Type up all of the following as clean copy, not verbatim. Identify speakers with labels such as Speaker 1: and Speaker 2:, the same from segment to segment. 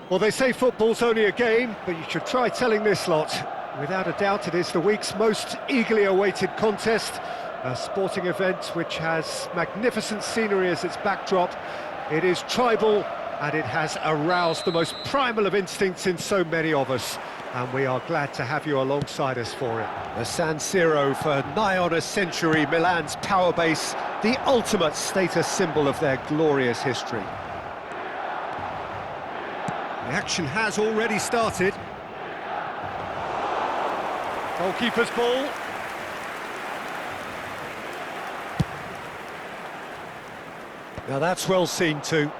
Speaker 1: Well, they say football's only a game, but you should try telling this lot. Without a doubt, it is the week's most eagerly awaited contest, a sporting event which has magnificent scenery as its backdrop. It is tribal, and it has aroused the most primal of instincts in so many of us, and we are glad to have you alongside us for it. The San Siro, for nigh on a century, Milan's power base, the ultimate status symbol of their glorious history. The action has already started. Goalkeeper's ball. Now that's well seen too.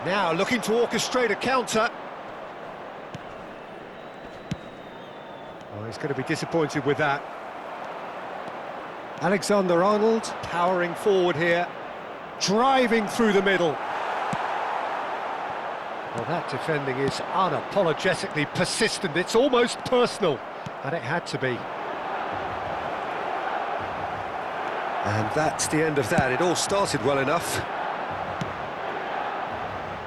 Speaker 1: Now looking to orchestrate a counter. Oh, he's going to be disappointed with that. Alexander-Arnold powering forward here, driving through the middle. Well, that defending is unapologetically persistent. It's almost personal, and it had to be. And that's the end of that. It all started well enough.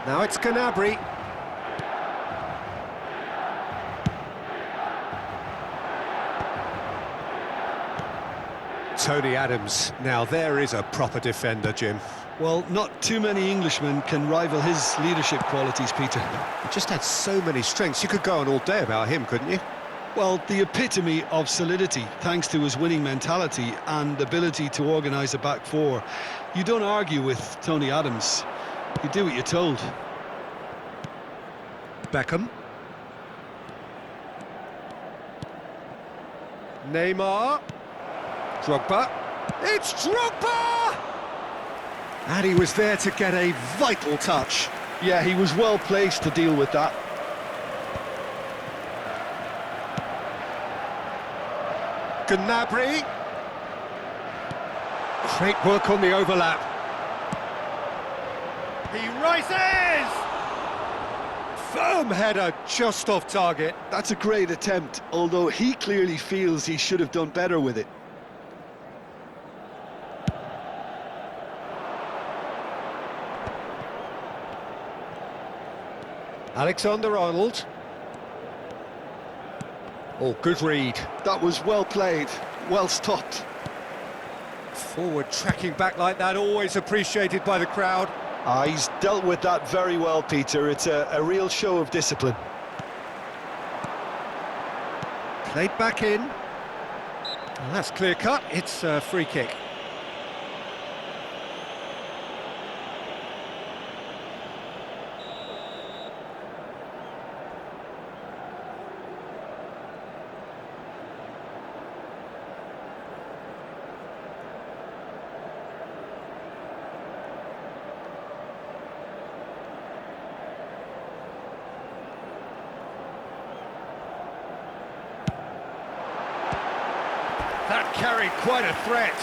Speaker 1: Now it's Gnabry. Tony Adams. Now there is a proper defender, Jim.
Speaker 2: Well, not too many Englishmen can rival his leadership qualities, Peter.
Speaker 1: He just had so many strengths. You could go on all day about him, couldn't you?
Speaker 2: Well, the epitome of solidity, thanks to his winning mentality and ability to organise a back four. You don't argue with Tony Adams. You do what you're told.
Speaker 1: Beckham. Neymar. Drogba. It's Drogba! And he was there to get a vital touch.
Speaker 2: Yeah, he was well placed to deal with that.
Speaker 1: Gnabry. Great work on the overlap. He rises! Firm header just off target.
Speaker 2: That's a great attempt, although he clearly feels he should have done better with it.
Speaker 1: Alexander-Arnold. Oh, good read.
Speaker 2: That was well played, well stopped.
Speaker 1: Forward tracking back like that, always appreciated by the crowd.
Speaker 2: He's dealt with that very well, Peter. It's a real show of discipline.
Speaker 1: Played back in. Well, that's clear cut, it's a free kick. That carried quite a threat.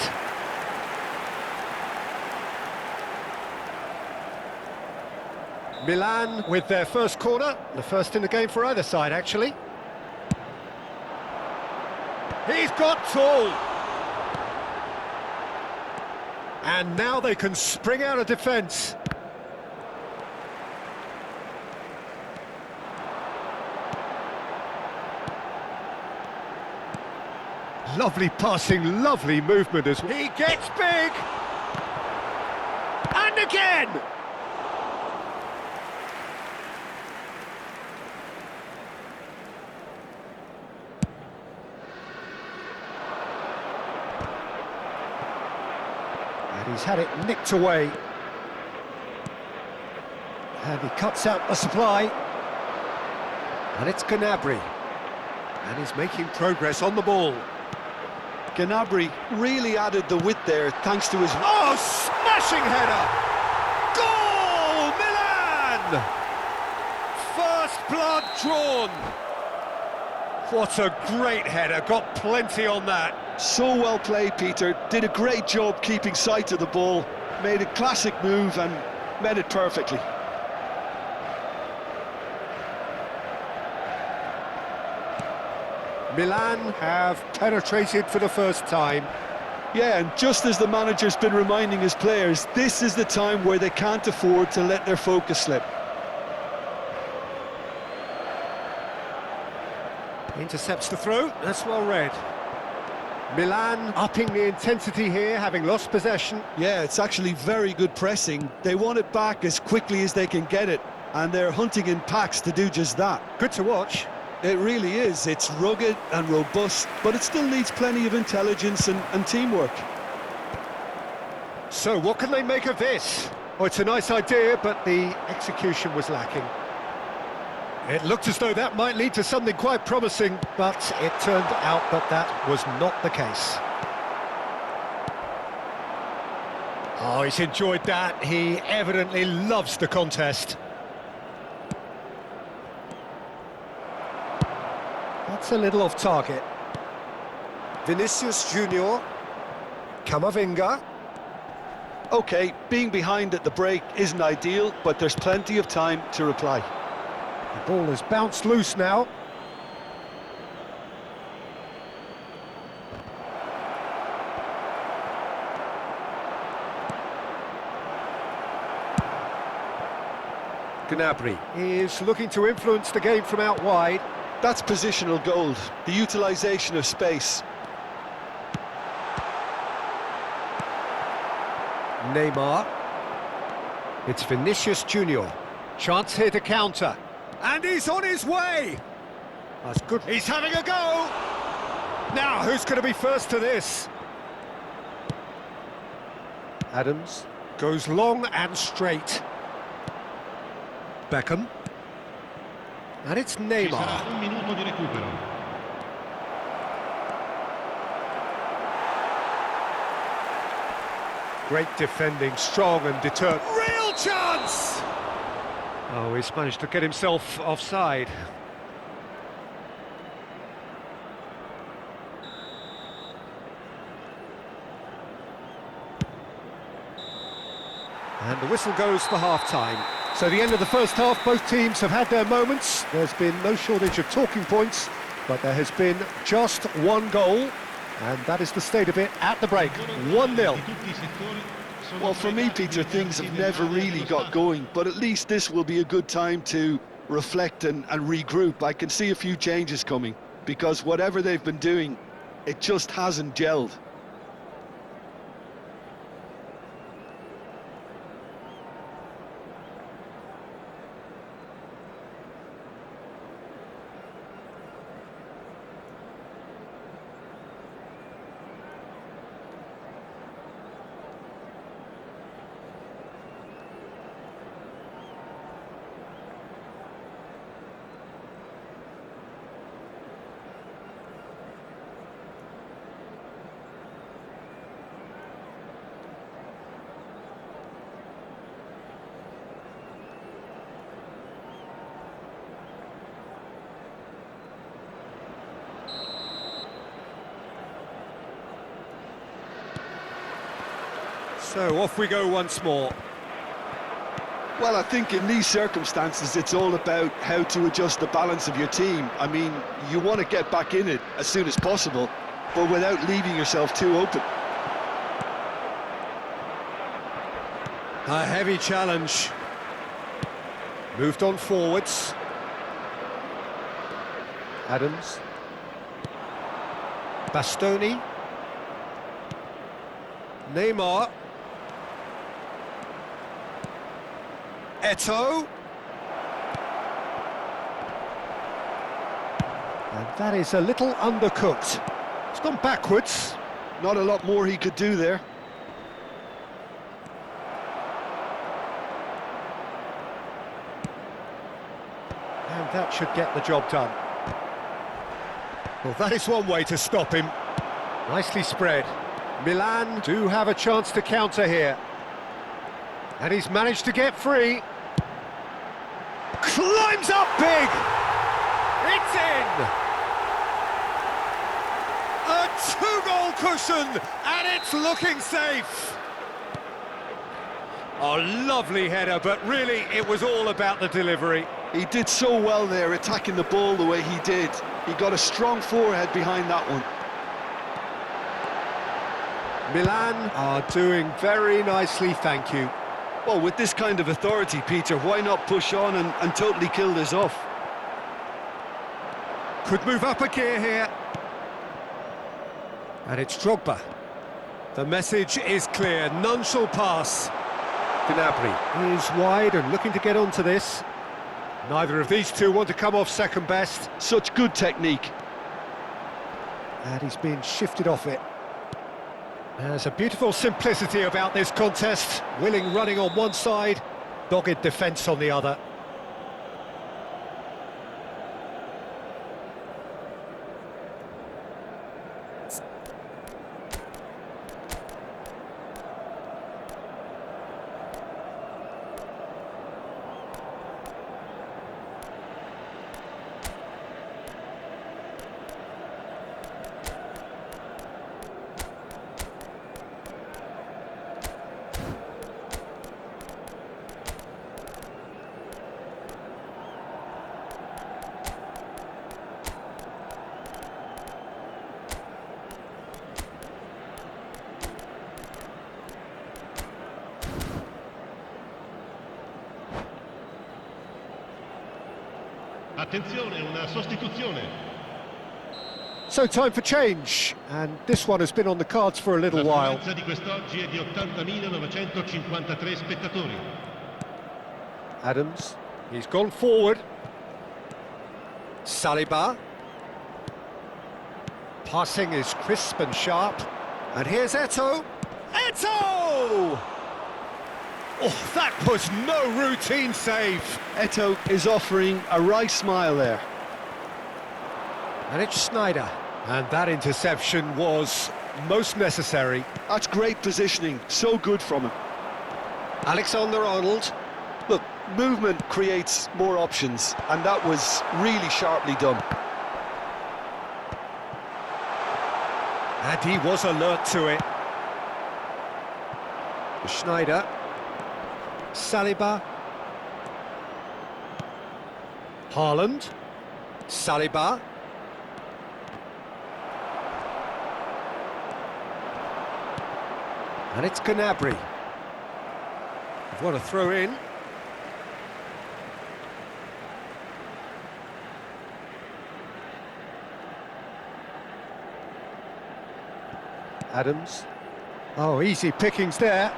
Speaker 1: Milan with their first corner, the first in the game for either side, actually. He's got tall. And now they can spring out of defence. Lovely passing, lovely movement as well. He gets big! And again! And he's had it nicked away. And he cuts out the supply. And it's Gnabry. And he's making progress on the ball.
Speaker 2: Gnabry really added the width there, thanks to his...
Speaker 1: Oh, smashing header! Goal, Milan! First blood drawn. What a great header, got plenty on that.
Speaker 2: So well played, Peter. Did a great job keeping sight of the ball. Made a classic move and met it perfectly.
Speaker 1: Milan have penetrated for the first time.
Speaker 2: Yeah, and just as the manager's been reminding his players, this is the time where they can't afford to let their focus slip.
Speaker 1: Intercepts the throw, that's well read. Milan upping the intensity here, having lost possession.
Speaker 2: Yeah, it's actually very good pressing. They want it back as quickly as they can get it, and they're hunting in packs to do just that.
Speaker 1: Good to watch.
Speaker 2: It really is. It's rugged and robust, but it still needs plenty of intelligence and teamwork.
Speaker 1: So what can they make of this? Oh, it's a nice idea, but the execution was lacking. It looked as though that might lead to something quite promising, but it turned out that that was not the case. Oh, he's enjoyed that. He evidently loves the contest. That's a little off target. Vinicius Junior. Camavinga.
Speaker 2: Okay, being behind at the break isn't ideal, but there's plenty of time to reply.
Speaker 1: The ball has bounced loose now. Gnabry is looking to influence the game from out wide.
Speaker 2: That's positional gold, the utilisation of space.
Speaker 1: Neymar. It's Vinicius Junior. Chance here to counter. And he's on his way! That's good. He's having a go! Now, who's going to be first to this? Adams goes long and straight. Beckham. And it's Neymar.
Speaker 3: Un minuto di recupero.
Speaker 1: Great defending, strong and determined. Real chance! Oh, he's managed to get himself offside. And the whistle goes for half-time. So the end of the first half, both teams have had their moments. There's been no shortage of talking points, but there has been just one goal, and that is the state of it at the break. 1-0.
Speaker 2: Well, for me, Peter, things have never really got going, but at least this will be a good time to reflect and regroup. I can see a few changes coming, because whatever they've been doing, it just hasn't gelled.
Speaker 1: So off we go once more.
Speaker 2: Well, I think in these circumstances, it's all about how to adjust the balance of your team. I mean, you want to get back in it as soon as possible, but without leaving yourself too open.
Speaker 1: A heavy challenge. Moved on forwards. Adams. Bastoni. Neymar. Eto'o. And that is a little undercooked. It's gone backwards.
Speaker 2: Not a lot more he could do there.
Speaker 1: And that should get the job done. Well, that is one way to stop him. Nicely spread. Milan do have a chance to counter here. And he's managed to get free. Climbs up big! It's in! A two-goal cushion, and it's looking safe! Oh, lovely header, but really it was all about the delivery.
Speaker 2: He did so well there, attacking the ball the way he did. He got a strong forehead behind that one.
Speaker 1: Milan are doing very nicely, thank you.
Speaker 2: Well, with this kind of authority, Peter, why not push on and totally kill this off?
Speaker 1: Could move up a gear here. And it's Drogba. The message is clear, none shall pass. Gnabry is wide and looking to get onto this. Neither of these two want to come off second best.
Speaker 2: Such good technique.
Speaker 1: And he's been shifted off it. There's a beautiful simplicity about this contest. Willing running on one side, dogged defence on the other.
Speaker 3: Attenzione, una sostituzione.
Speaker 1: So time for change, and this one has been on the cards for a little while.
Speaker 3: La di quest'oggi è di 80.953 spettatori.
Speaker 1: Adams, he's gone forward. Saliba. Passing is crisp and sharp. And here's Eto'o. Eto'o! Oh, that was no routine save.
Speaker 2: Eto'o is offering a right smile there.
Speaker 1: And it's Sneijder. And that interception was most necessary.
Speaker 2: That's great positioning, so good from him.
Speaker 1: Alexander-Arnold.
Speaker 2: Look, movement creates more options, and that was really sharply done.
Speaker 1: And he was alert to it. Sneijder. Saliba. Haaland. Saliba. And it's Gnabry. What a throw in. Adams. Oh, easy pickings there.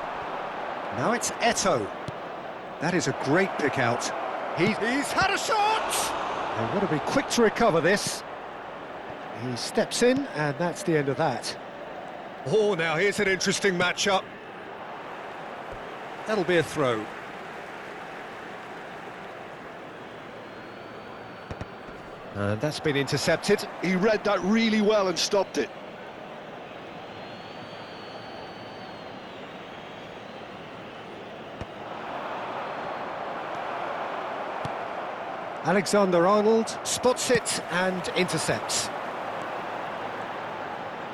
Speaker 1: Now it's Eto'o. That is a great pick out. He's had a shot! They've got to be quick to recover this. He steps in, and that's the end of that. Oh, now here's an interesting matchup. That'll be a throw. And that's been intercepted.
Speaker 2: He read that really well and stopped it.
Speaker 1: Alexander-Arnold spots it and intercepts.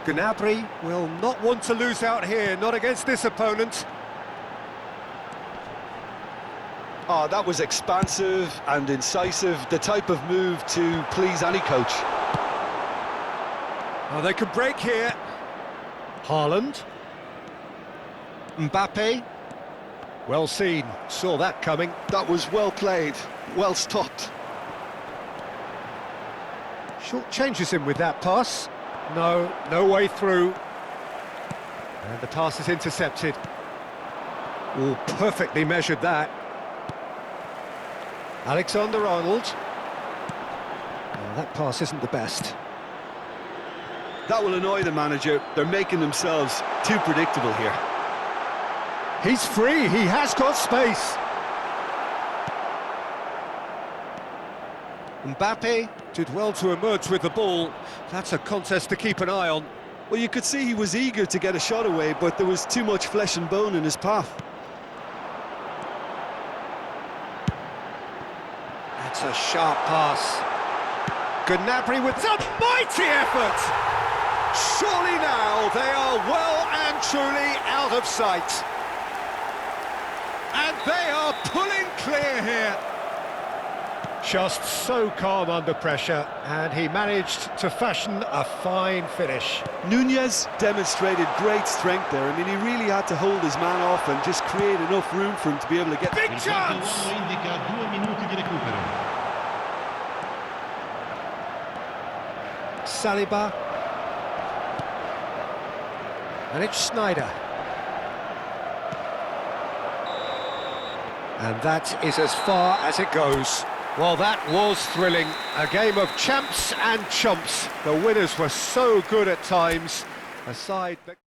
Speaker 1: Gnabry will not want to lose out here, not against this opponent.
Speaker 2: Oh, that was expansive and incisive, the type of move to please any coach.
Speaker 1: Oh, they could break here. Haaland. Mbappe. Well seen, saw that coming.
Speaker 2: That was well played, well stopped.
Speaker 1: Short changes him with that pass. No way through. And the pass is intercepted. Oh, perfectly measured that. Alexander-Arnold. Oh, that pass isn't the best.
Speaker 2: That will annoy the manager. They're making themselves too predictable here.
Speaker 1: He's free, he has got space. Mbappe did well to emerge with the ball. That's a contest to keep an eye on.
Speaker 2: Well, you could see he was eager to get a shot away, but there was too much flesh and bone in his path.
Speaker 1: That's a sharp pass. Gnabry with a mighty effort! Surely now they are well and truly out of sight. And they are pulling clear here. Just so calm under pressure, and he managed to fashion a fine finish.
Speaker 2: Nunez demonstrated great strength there. I mean, he really had to hold his man off and just create enough room for him to be able to get...
Speaker 1: Big chance!
Speaker 3: indica 2 minuti di recupero.
Speaker 1: Saliba. And it's Schneider. And that is as far as it goes. Well, that was thrilling. A game of champs and chumps. The winners were so good at times. A side that...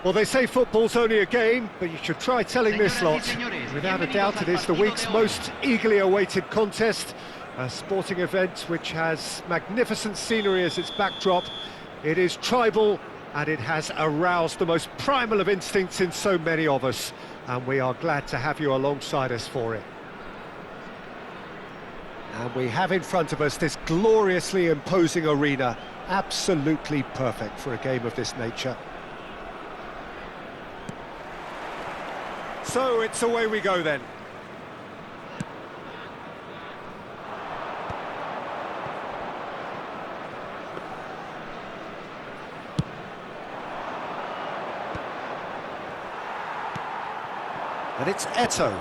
Speaker 1: Well, they say football's only a game, but you should try telling this lot. Without a doubt, it is the week's most eagerly awaited contest. A sporting event which has magnificent scenery as its backdrop. It is tribal, and it has aroused the most primal of instincts in so many of us. And we are glad to have you alongside us for it. And we have in front of us this gloriously imposing arena. Absolutely perfect for a game of this nature. So it's away we go then. And it's Eto,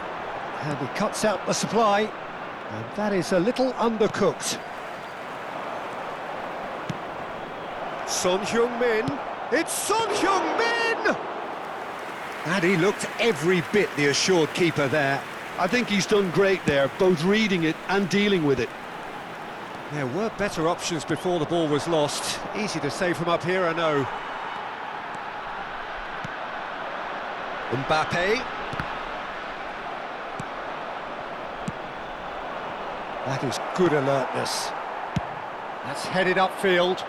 Speaker 1: and he cuts out the supply, and that is a little undercooked. Son Heung-min, it's Son Heung-min! And he looked every bit the assured keeper there.
Speaker 2: I think he's done great there, both reading it and dealing with it.
Speaker 1: There were better options before the ball was lost. Easy to save from up here, I know. Mbappe. That is good alertness. That's headed upfield.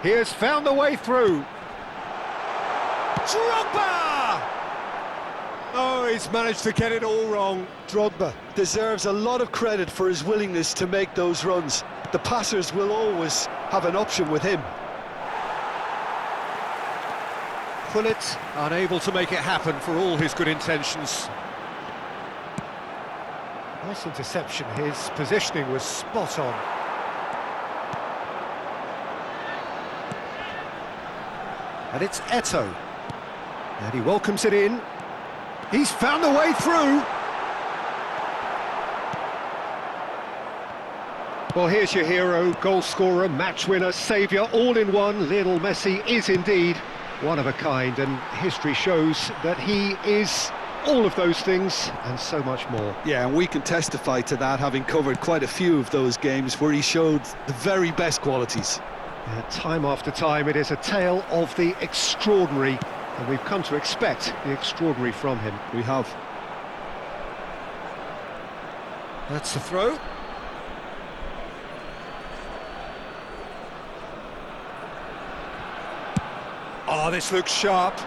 Speaker 1: He has found the way through. Drogba! Oh, he's managed to get it all wrong.
Speaker 2: Drogba deserves a lot of credit for his willingness to make those runs. The passers will always have an option with him.
Speaker 1: Pullet unable to make it happen for all his good intentions. Nice interception. His positioning was spot on. And it's Eto. And he welcomes it in. He's found the way through. Well, here's your hero, goal scorer, match winner, saviour, all in one. Lionel Messi is indeed one of a kind, and history shows that he is all of those things and so much more.
Speaker 2: Yeah, and we can testify to that, having covered quite a few of those games where he showed the very best qualities.
Speaker 1: Time after time, it is a tale of the extraordinary, and we've come to expect the extraordinary from him.
Speaker 2: We have.
Speaker 1: That's the throw. Oh, this looks sharp.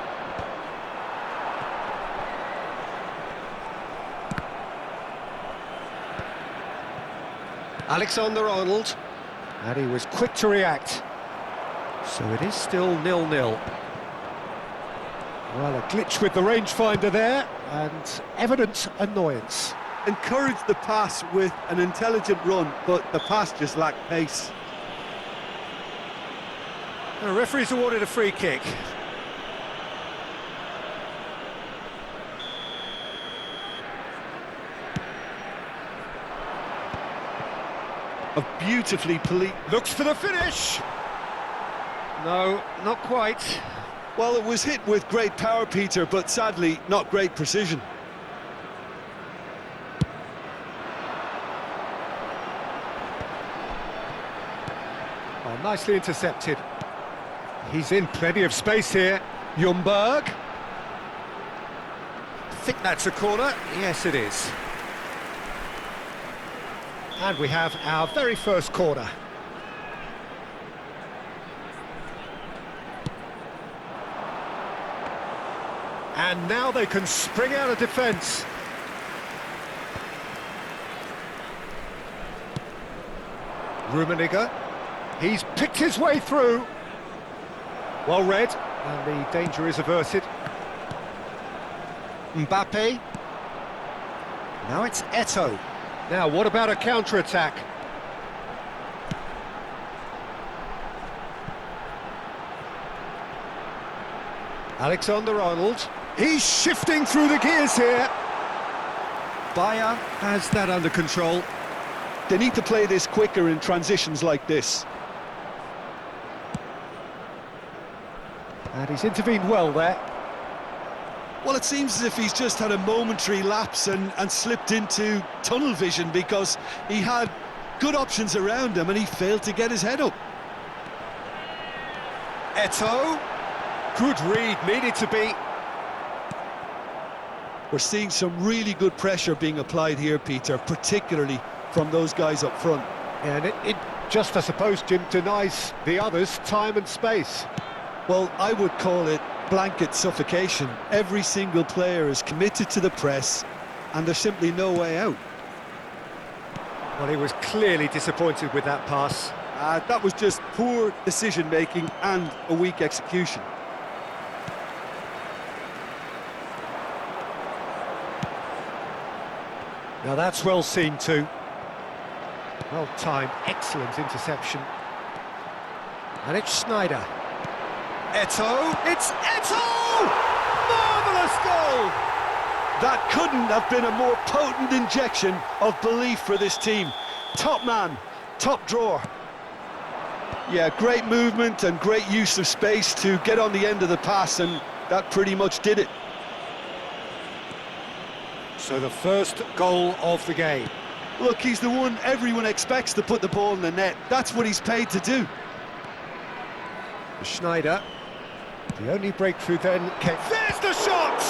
Speaker 1: Alexander-Arnold, and he was quick to react. So it is still 0-0. Well, a glitch with the rangefinder there, and evident annoyance.
Speaker 2: Encouraged the pass with an intelligent run, but the pass just lacked pace.
Speaker 1: The referee's awarded a free kick.
Speaker 2: A beautifully police...
Speaker 1: Looks for the finish! No, not quite.
Speaker 2: Well, it was hit with great power, Peter, but sadly, not great precision.
Speaker 1: Oh, nicely intercepted. He's in plenty of space here. Ljungberg. I think that's a corner. Yes, it is. And we have our very first corner. And now they can spring out of defence. Rummenigge. He's picked his way through. Well read, and the danger is averted. Mbappe. Now it's Eto. Now, what about a counter-attack? Alexander-Arnold. He's shifting through the gears here. Bayer has that under control.
Speaker 2: They need to play this quicker in transitions like this.
Speaker 1: And he's intervened well there.
Speaker 2: Well, it seems as if he's just had a momentary lapse and slipped into tunnel vision, because he had good options around him and he failed to get his head up.
Speaker 1: Eto. Good read, needed to be.
Speaker 2: We're seeing some really good pressure being applied here, Peter, particularly from those guys up front.
Speaker 1: And it just, I suppose, Jim, denies the others time and space.
Speaker 2: Well, I would call it blanket suffocation. Every single player is committed to the press, and there's simply no way out.
Speaker 1: Well, he was clearly disappointed with that pass.
Speaker 2: That was just poor decision-making and a weak execution.
Speaker 1: Now that's well seen too. Well timed, excellent interception. And it's Schneider. Eto'o, it's Eto'o! Marvellous goal!
Speaker 2: That couldn't have been a more potent injection of belief for this team. Top man, top drawer. Yeah, great movement and great use of space to get on the end of the pass, and that pretty much did it.
Speaker 1: So the first goal of the game.
Speaker 2: Look, he's the one everyone expects to put the ball in the net. That's what he's paid to do.
Speaker 1: Schneider. The only breakthrough then came. There's the shot!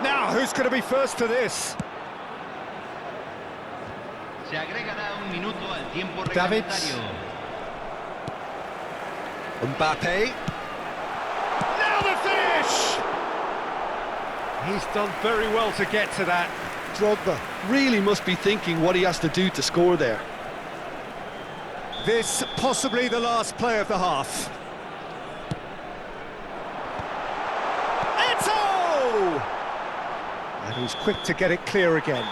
Speaker 1: Now, who's going to be first to this?
Speaker 4: Se agregará un minuto al tiempo
Speaker 1: Davids.
Speaker 4: reglamentario.
Speaker 1: Mbappe. Now the finish! He's done very well to get to that.
Speaker 2: Drogba really must be thinking what he has to do to score there.
Speaker 1: This possibly the last play of the half. Eto'o! And he's quick to get it clear again.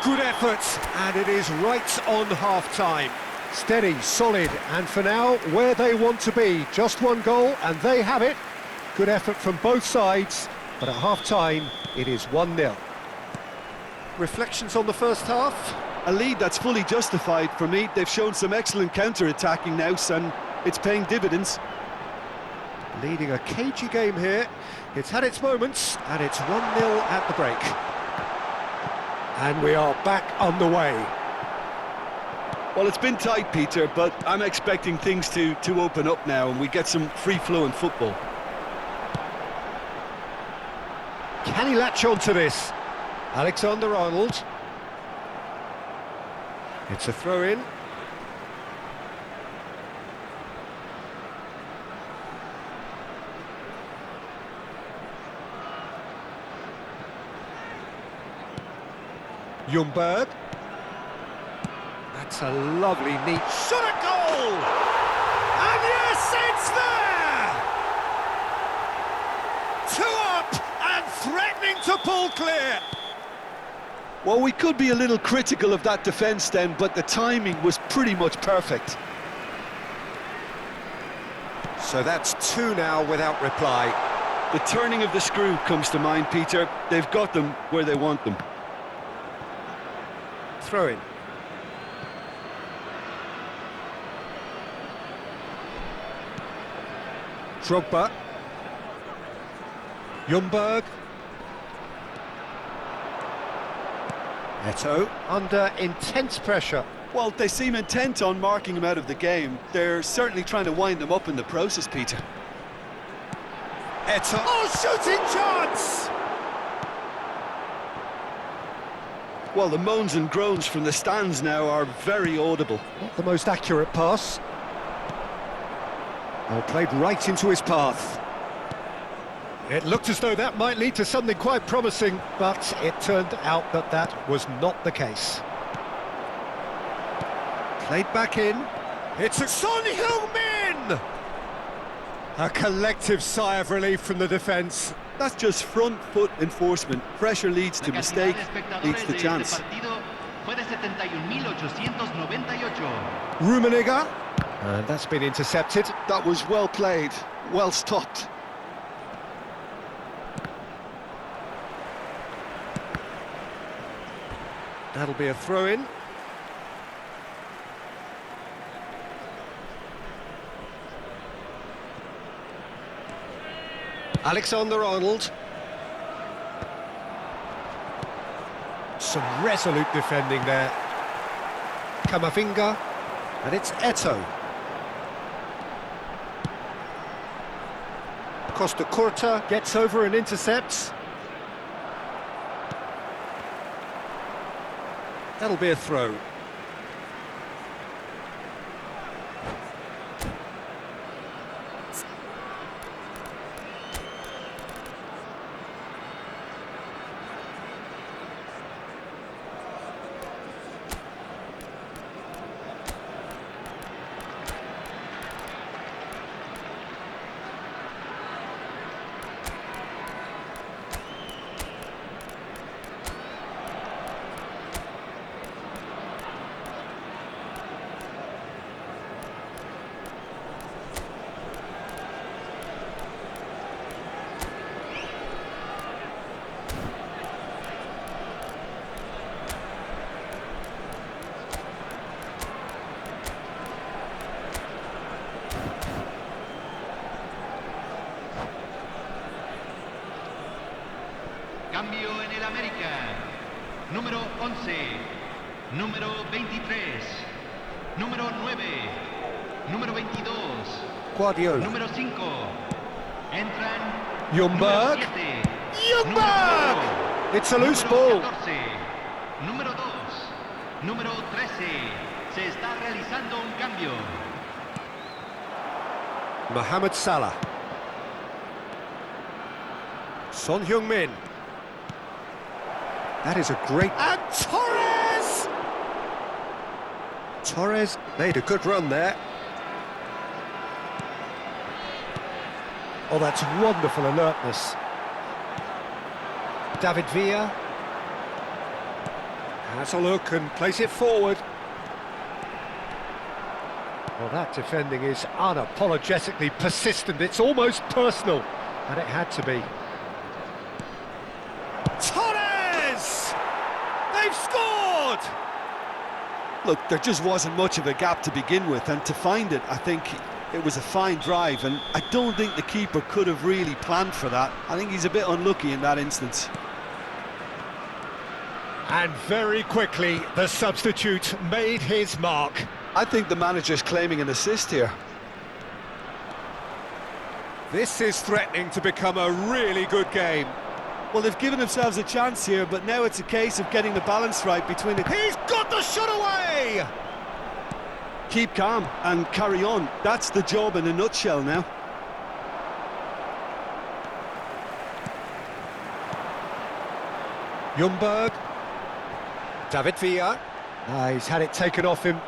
Speaker 1: Good effort, and it is right on half-time. Steady, solid, and for now, where they want to be. Just one goal, and they have it. Good effort from both sides, but at half-time, it is 1-0. Reflections on the first half?
Speaker 2: A lead that's fully justified for me. They've shown some excellent counter-attacking now, and it's paying dividends.
Speaker 1: Leading a cagey game here. It's had its moments, and it's 1-0 at the break. And we are back underway.
Speaker 2: Well, it's been tight, Peter, but I'm expecting things to open up now, and we get some free-flowing football.
Speaker 1: Can he latch on to this? Alexander-Arnold. It's a throw-in. Ljungberg. That's a lovely, neat shot at goal! And yes, it's there! 2 up and threatening to pull clear.
Speaker 2: Well, we could be a little critical of that defence then, but the timing was pretty much perfect.
Speaker 1: So that's 2 now without reply.
Speaker 2: The turning of the screw comes to mind, Peter. They've got them where they want them.
Speaker 1: Throw in. Drogba. Ljungberg. Eto'o under intense pressure.
Speaker 2: Well, they seem intent on marking him out of the game. They're certainly trying to wind them up in the process, Peter.
Speaker 1: Eto'o. Oh, shooting chance!
Speaker 2: Well, the moans and groans from the stands now are very audible.
Speaker 1: Not the most accurate pass. Oh, played right into his path. It looked as though that might lead to something quite promising, but it turned out that that was not the case. Played back in. It's a Son Heung-min! A collective sigh of relief from the defence.
Speaker 2: That's just front foot enforcement. Pressure leads to mistake, leads to chance.
Speaker 1: Rummenigge. And that's been intercepted.
Speaker 2: That was well played, well stopped.
Speaker 1: That'll be a throw-in. Alexander-Arnold. Some resolute defending there. Camavinga. And it's Eto'o. Costa Curta gets over and intercepts. That'll be a throw.
Speaker 4: Cambio en el América. Número 11. Número 23. Número 9. Número 22.
Speaker 1: Guardiola.
Speaker 4: Número 5. Entran.
Speaker 1: Ljungberg.
Speaker 4: Número 7.
Speaker 1: Ljungberg! It's a loose
Speaker 4: Número
Speaker 1: ball.
Speaker 4: 14. Número 2. Número 13. Se está realizando un cambio.
Speaker 1: Mohamed Salah. Son Heung-min. That is a great... And Torres! Torres made a good run there. Oh, that's wonderful alertness. David Villa. Has a look and plays it forward. Well, that defending is unapologetically persistent. It's almost personal, and it had to be. Torres! They've scored!
Speaker 2: Look, there just wasn't much of a gap to begin with, and to find it, I think it was a fine drive, and I don't think the keeper could have really planned for that. I think he's a bit unlucky in that instance.
Speaker 1: And very quickly, the substitute made his mark.
Speaker 2: I think the manager's claiming an assist here.
Speaker 1: This is threatening to become a really good game.
Speaker 2: Well, they've given themselves a chance here, but now it's a case of getting the balance right between it.
Speaker 1: He's got the shot away!
Speaker 2: Keep calm and carry on. That's the job in a nutshell now.
Speaker 1: Ljungberg. David Villa. He's had it taken off him.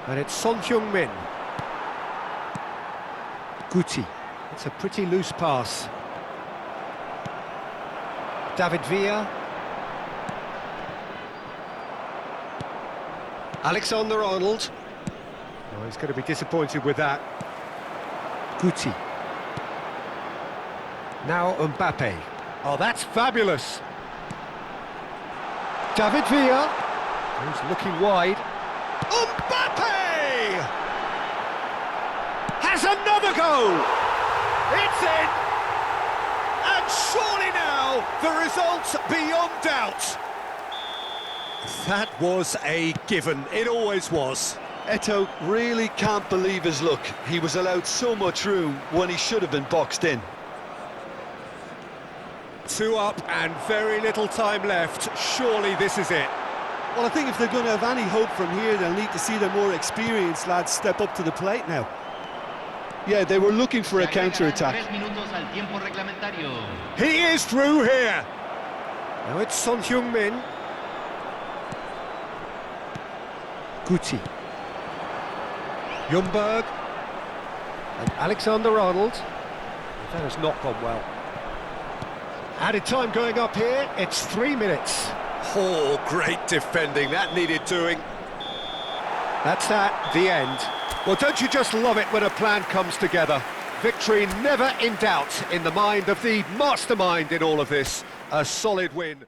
Speaker 1: And it's Son Heung-min. Guti. It's a pretty loose pass. David Villa. Alexander-Arnold. Oh, he's going to be disappointed with that. Guti. Now Mbappe. Oh, that's fabulous. David Villa. He's looking wide. Mbappe! Has another goal! It's in! And surely now, the result's beyond doubt. That was a given. It always was.
Speaker 2: Eto'o really can't believe his luck. He was allowed so much room when he should have been boxed in.
Speaker 1: 2 up and very little time left. Surely this is it.
Speaker 2: Well, I think if they're going to have any hope from here, they'll need to see their more experienced lads step up to the plate now. Yeah, they were looking for a counter-attack.
Speaker 1: He is through here. Now it's Son Heung-min. Guti. Ljungberg. And Alexander-Arnold. That has not gone well. Added time going up here. It's 3 minutes. Oh, great defending. That needed doing. That's that, the end. Well, don't you just love it when a plan comes together? Victory never in doubt in the mind of the mastermind in all of this. A solid win.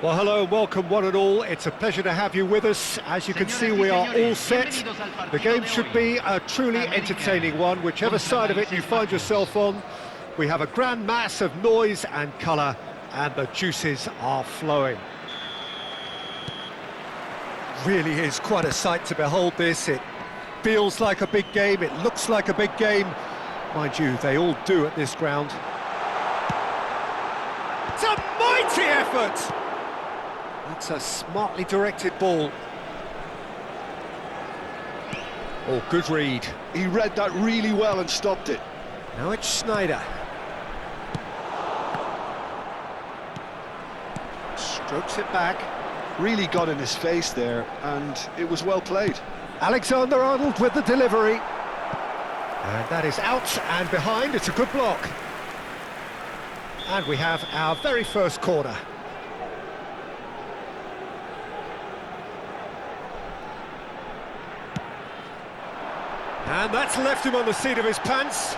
Speaker 1: Well, hello and welcome one and all. It's a pleasure to have you with us. As you can see, we are all set. The game should be a truly entertaining one, whichever side of it you find yourself on. We have a grand mass of noise and colour, and the juices are flowing. Really is quite a sight to behold this. It feels like a big game, it looks like a big game. Mind you, they all do at this ground. It's a mighty effort! That's a smartly directed ball. Oh, good read.
Speaker 2: He read that really well and stopped it.
Speaker 1: Now it's Schneider. Strokes it back.
Speaker 2: Really got in his face there, and it was well played.
Speaker 1: Alexander-Arnold with the delivery. And that is out and behind. It's a good block. And we have our very first corner. And that's left him on the seat of his pants.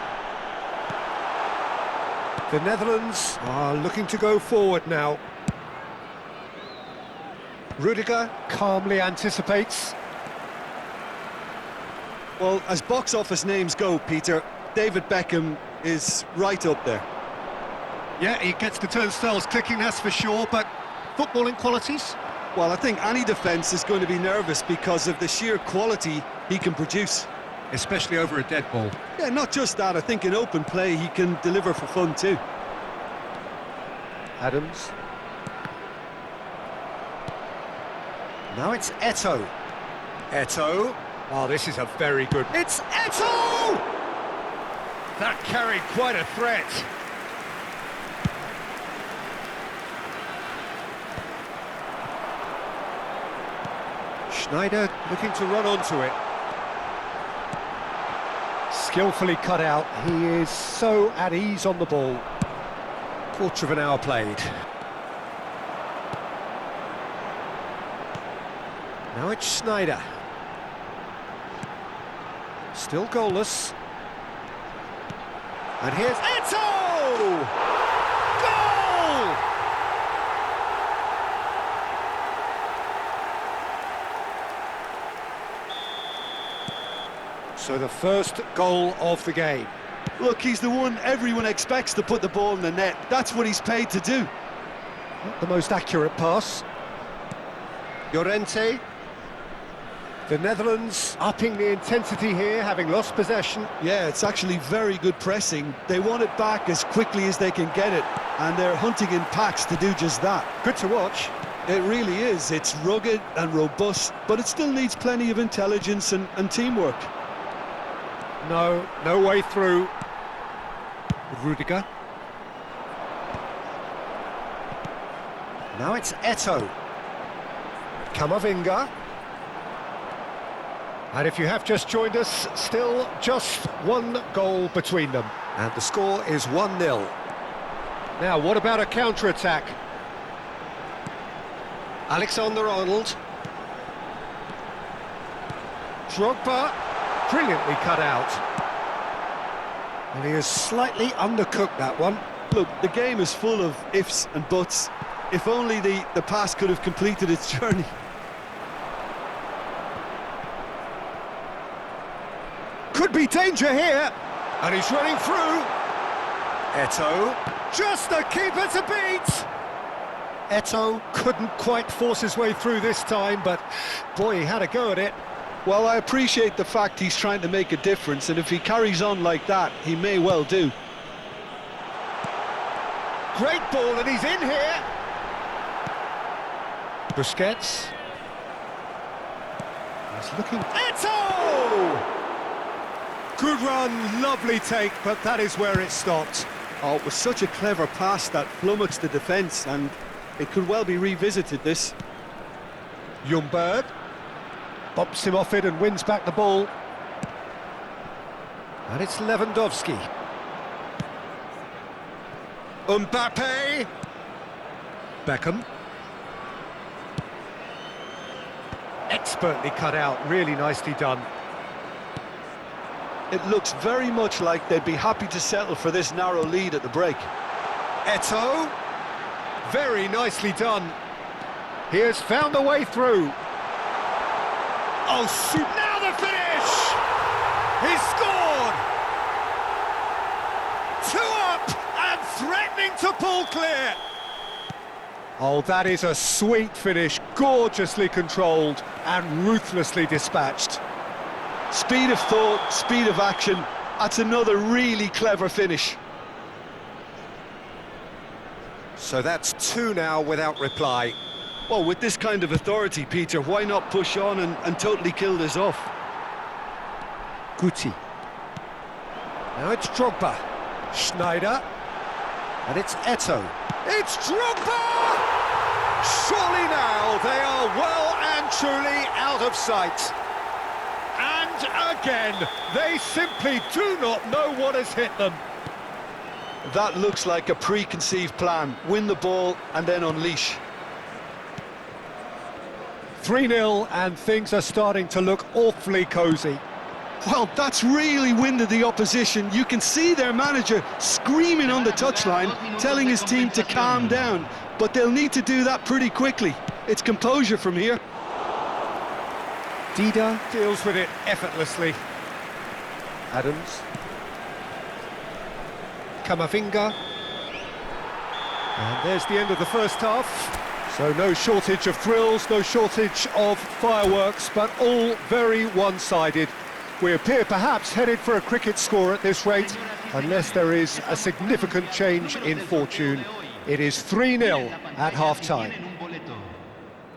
Speaker 1: The Netherlands are looking to go forward now. Rudiger calmly anticipates.
Speaker 5: Well, as box office names go, Peter, David Beckham is right up there.
Speaker 1: Yeah, he gets the turnstiles clicking, that's for sure, but footballing qualities?
Speaker 5: Well, I think any defence is going to be nervous because of the sheer quality he can produce.
Speaker 1: Especially over a dead ball.
Speaker 5: Yeah, not just that, I think in open play he can deliver for fun too.
Speaker 1: Adams. Now it's Eto'o. Eto'o. Oh, this is a very good... It's Eto'o! That carried quite a threat. Schneider looking to run onto it. Skillfully cut out. He is so at ease on the ball. Quarter of an hour played. Now it's Schneider. Still goalless. And here's Eto'o! Goal! So the first goal of the game.
Speaker 2: Look, he's the one everyone expects to put the ball in the net. That's what he's paid to do.
Speaker 1: Not the most accurate pass. Llorente. The Netherlands upping the intensity here, having lost possession.
Speaker 2: Yeah, it's actually very good pressing. They want it back as quickly as they can get it, and they're hunting in packs to do just that.
Speaker 1: Good to watch.
Speaker 2: It really is. It's rugged and robust, but it still needs plenty of intelligence and teamwork.
Speaker 1: No way through. Rudiger. Now it's Eto'o. Camavinga. And if you have just joined us, still just one goal between them. And the score is 1-0. Now, what about a counter-attack? Alexander-Arnold. Drogba. Brilliantly cut out. And he has slightly undercooked that one.
Speaker 2: Look, the game is full of ifs and buts. If only the pass could have completed its journey.
Speaker 1: Could be danger here. And he's running through. Eto'o. Just the keeper to beat. Eto'o couldn't quite force his way through this time, but boy, he had a go at it.
Speaker 2: Well, I appreciate the fact he's trying to make a difference, and if he carries on like that, he may well do.
Speaker 1: Great ball, and he's in here. Busquets. He's looking... Eto'o! Good run, lovely take, but that is where it stopped.
Speaker 5: Oh, it was such a clever pass that flummoxed the defence, and it could well be revisited, this.
Speaker 1: Ljungberg bumps him off it and wins back the ball. And it's Lewandowski. Mbappe. Beckham. Expertly cut out, really nicely done.
Speaker 2: It looks very much like they'd be happy to settle for this narrow lead at the break.
Speaker 1: Eto'o. Very nicely done. He has found a way through. Oh, shoot! Now the finish! He's scored! 2 up and threatening to pull clear. Oh, that is a sweet finish, gorgeously controlled and ruthlessly dispatched.
Speaker 2: Speed of thought, speed of action. That's another really clever finish.
Speaker 1: So that's 2 now without reply.
Speaker 2: Well, with this kind of authority, Peter, why not push on and totally kill this off?
Speaker 1: Guti. Now it's Drogba. Schneider. And it's Eto'o. It's Drogba! Surely now they are well and truly out of sight. And again, they simply do not know what has hit them.
Speaker 2: That looks like a preconceived plan. Win the ball and then unleash.
Speaker 1: 3-0 and things are starting to look awfully cosy.
Speaker 2: Well, that's really winded the opposition. You can see their manager screaming on the touchline, telling his team to calm down. But they'll need to do that pretty quickly. It's composure from here.
Speaker 1: Dida deals with it effortlessly. Adams. Camavinga. And there's the end of the first half. So no shortage of thrills, no shortage of fireworks, but all very one-sided. We appear perhaps headed for a cricket score at this rate, unless there is a significant change in fortune. It is 3-0 at half-time.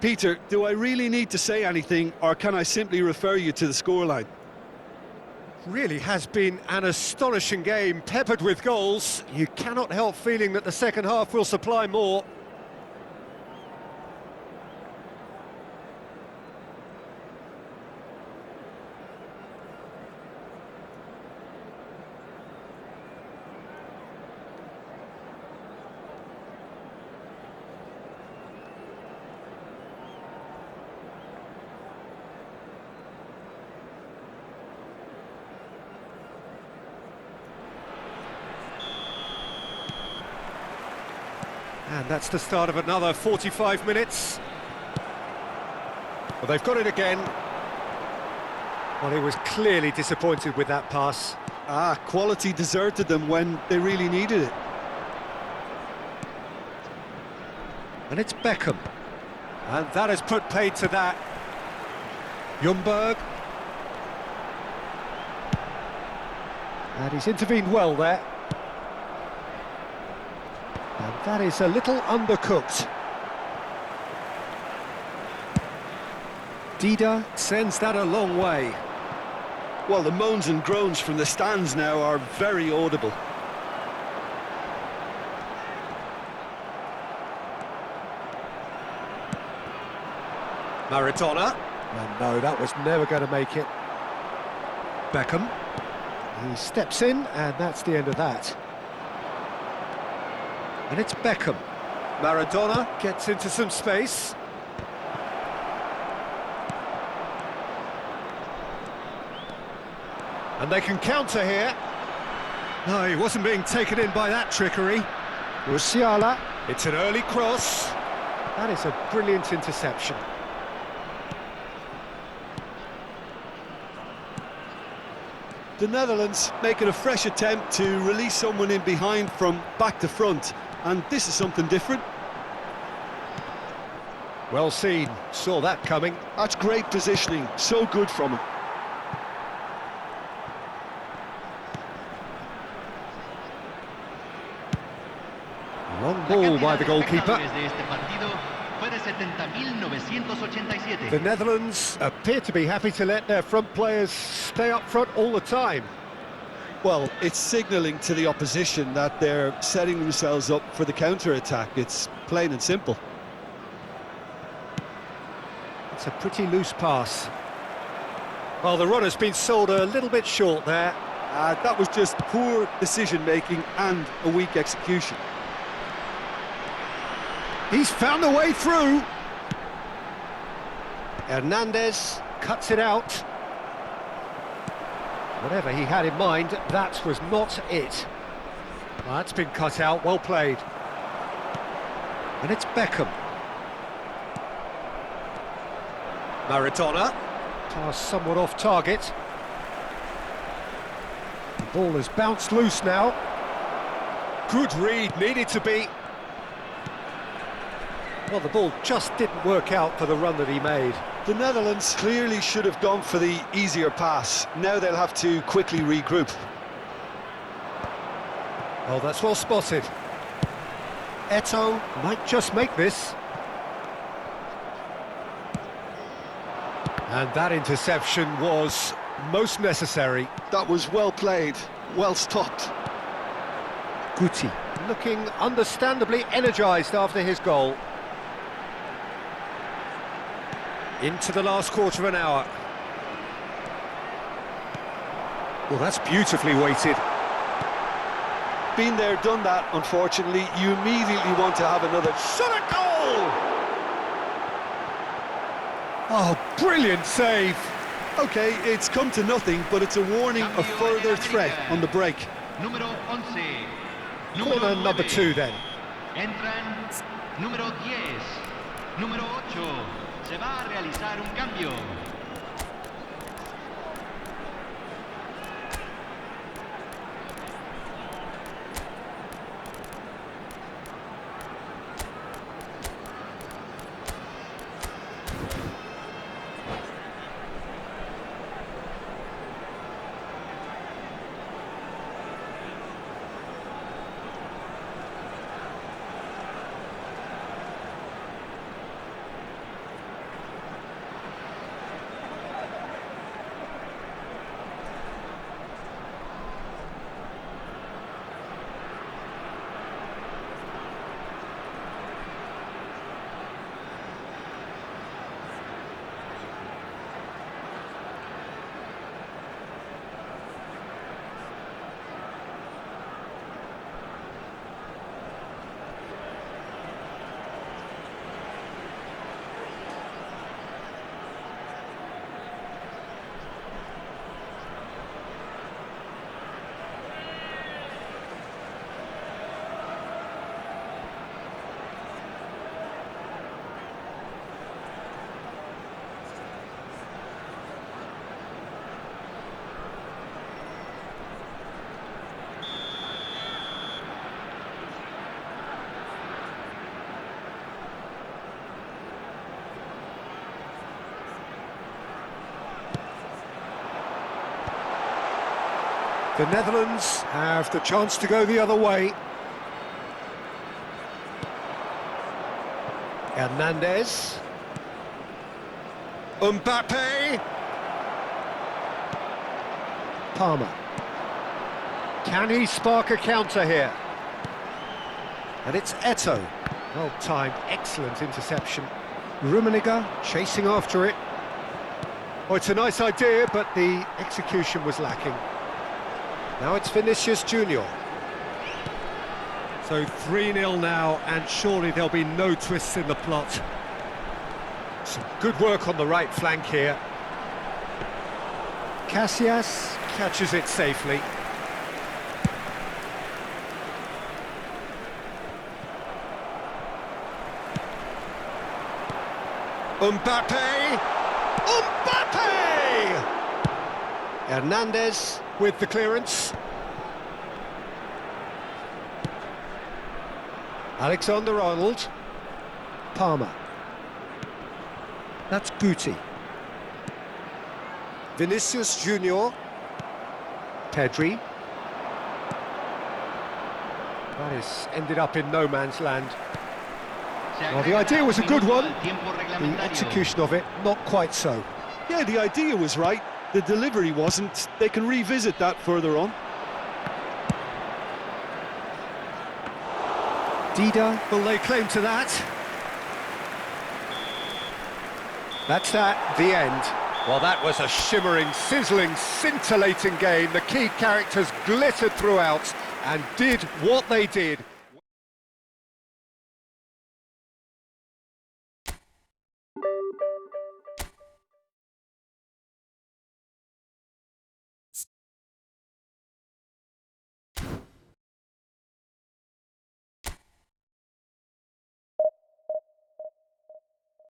Speaker 2: Peter, do I really need to say anything, or can I simply refer you to the scoreline?
Speaker 1: Really has been an astonishing game, peppered with goals. You cannot help feeling that the second half will supply more. And that's the start of another 45 minutes. Well, they've got it again. Well, he was clearly disappointed with that pass.
Speaker 2: Quality deserted them when they really needed it.
Speaker 1: And it's Beckham. And that has put paid to that. Ljungberg. And he's intervened well there. And that is a little undercooked. Dida sends that a long way.
Speaker 2: Well, the moans and groans from the stands now are very audible.
Speaker 1: Maradona. And no, that was never going to make it. Beckham. He steps in, and that's the end of that. And it's Beckham. Maradona gets into some space. And they can counter here. No, he wasn't being taken in by that trickery. Musiala. It's an early cross. That is a brilliant interception.
Speaker 2: The Netherlands making a fresh attempt to release someone in behind from back to front. And this is something different.
Speaker 1: Well seen, saw that coming.
Speaker 2: That's great positioning, so good from him.
Speaker 1: Long ball by the goalkeeper. The Netherlands appear to be happy to let their front players stay up front all the time.
Speaker 2: Well, it's signalling to the opposition that they're setting themselves up for the counter-attack. It's plain and simple.
Speaker 1: It's a pretty loose pass. Well, the runner's been sold a little bit short there.
Speaker 2: That was just poor decision-making and a weak execution.
Speaker 1: He's found a way through. Hernandez cuts it out. Whatever he had in mind, that was not it. Well, that's been cut out, well played. And it's Beckham.
Speaker 5: Maradona.
Speaker 1: Pass somewhat off target. The ball has bounced loose now. Good read, needed to be. Well, the ball just didn't work out for the run that he made.
Speaker 2: The Netherlands clearly should have gone for the easier pass. Now they'll have to quickly regroup.
Speaker 1: Oh, that's well spotted. Eto'o might just make this. And that interception was most necessary.
Speaker 2: That was well played, well stopped.
Speaker 1: Guti looking understandably energised after his goal. Into the last quarter of an hour. Well, that's beautifully weighted.
Speaker 2: Been there, done that, unfortunately. You immediately want to have another shot at goal!
Speaker 1: Oh, brilliant save!
Speaker 2: OK, it's come to nothing, but it's a warning of further threat on the break.
Speaker 4: Número 11.
Speaker 1: Corner number 2 then.
Speaker 4: Entran número 10, número 8. Se va a realizar un cambio.
Speaker 1: The Netherlands have the chance to go the other way. Hernandez. Mbappe. Palmer. Can he spark a counter here? And it's Eto'o. Well timed, excellent interception. Rummenigge chasing after it. Oh, it's a nice idea, but the execution was lacking. Now it's Vinicius Junior. So 3-0 now, and surely there'll be no twists in the plot. Some good work on the right flank here. Casillas catches it safely. Mbappe! Mbappe! Hernandez with the clearance. Alexander-Arnold. Palmer. That's Guti. Vinicius Junior. Pedri. That is ended up in no man's land. Well, the idea was a good one. The execution of it, not quite so.
Speaker 2: Yeah, the idea was right. The delivery wasn't. They can revisit that further on.
Speaker 1: Dida will lay claim to that. That's that, the end. Well, that was a shimmering, sizzling, scintillating game. The key characters glittered throughout and did what they did.